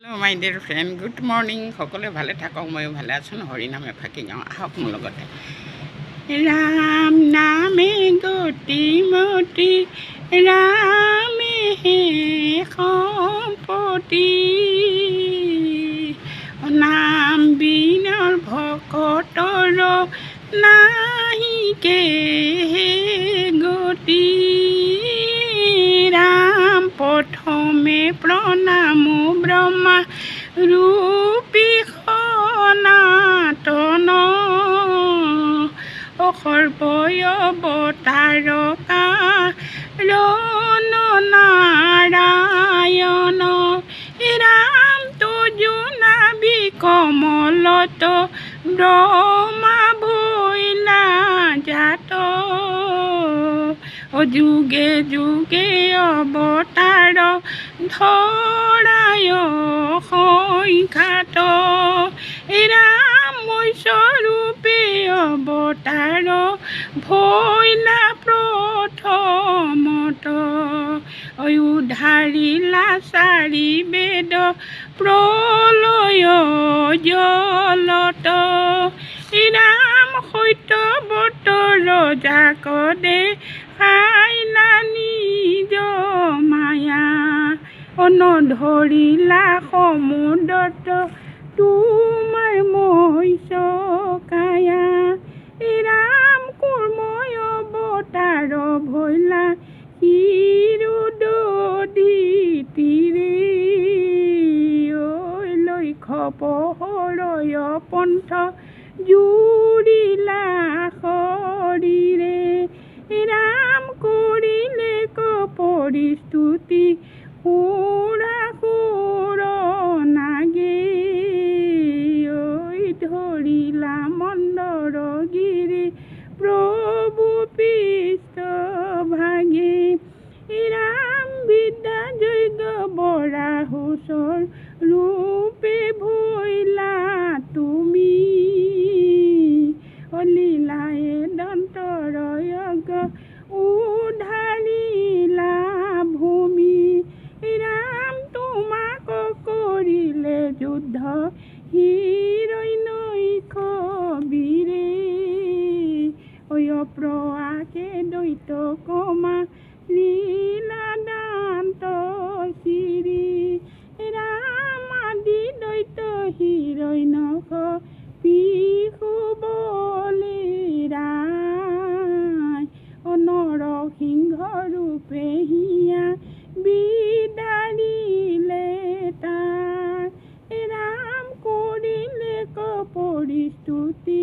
Hello' মাই dear friend, good morning. সকলোৱে ভালে থাকক, ময়ো ভালে আছোঁ। হৰিনামে ফাঁকি যাওঁ, আহক মোৰ লগতে। ৰাম নামে গতি মতি, ৰামেহে সম্পত্তি। নাম বিনৰ ভকতৰ নাহিকে গতি। ৰাম প্ৰথমে প্ৰণাম ব্ৰহ্মা ৰূপী সনাতন। সৰ্বয় অৱতাৰকা ৰণ নাৰায়ণ। ৰাম তজু নাভি কমলত, ব্ৰহ্মা ভৈলা জাত। যুগে যুগে অৱতাৰ ধৰায় সংখ্যাত। ৰাম স্বৰূপে অৱতাৰ ভৈলা প্ৰথমত। উদ্ধাৰিলা চাৰি বেদ প্ৰলয় জলত। ৰাম সত্য বতৰ যাক দেখাইলা নিজ মায়া। নধৰিলা সমুদ্ৰত তোমাৰ মহিষ কায়া। ৰাম কুৰ্ময় অৱতাৰ ভৈলা শিৰোদধিতিৰে। লক্ষ পহৰয় পন্থ জুৰিলা শৰীৰে। ৰাম কৰিলে পৰিস্তুতি সুৰাসুৰ নাগে। ধৰিলা মন্দৰ গিৰি প্ৰভু পৃষ্ঠ ভাগে। ৰাম বিদ্যা যজ্ঞ বৰাহুচৰ ৰূপে ভৈলা তুমি। লীলায়ে দন্তৰয়জ্ঞ উদ্ধাৰিলা ভূমি। ৰাম তোমাক কৰিলে যুদ্ধ হিৰণ্যক বীৰে। প্ৰয়াসে দৈত কমা লীলা দান্ত চিৰি। ৰাম আদি দৈত হিৰণ্যক পিশু বলি ৰায়। নৰসিংহ ৰূপে হিয়া বিদাৰিলে তাই। ৰাম কৰিলে পৰিস্তুতি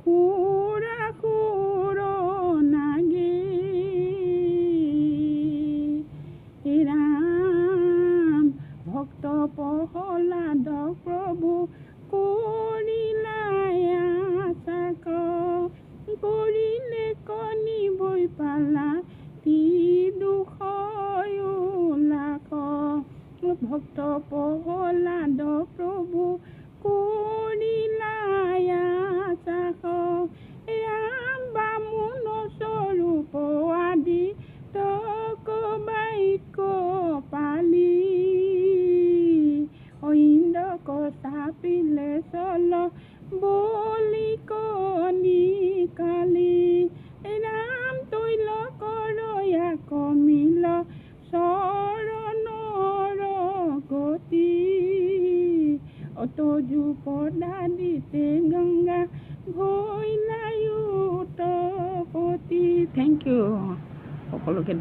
সুৰাসুৰ নাগে। ৰাম ভক্ত প্ৰহ্লাদ প্ৰভু কৰিলা আচাক। কৰিলে নিবই পালা দুখলাখ। ভক্ত প্ৰহ্লাদ প্ৰভু কৰিলা আচাক। ৰাম বামুণ স্বৰূপ আদি তক বাক্য পালি। ইন্দ্ৰক চাপিলে চল বলি কণি কালি। ৰাম তৈল কৰয়া কমিল চৰণৰ গতি। তজু পদাদিতে গংগা ভৈলা উৎপত্তি। থেংক ইউ সকলোকে।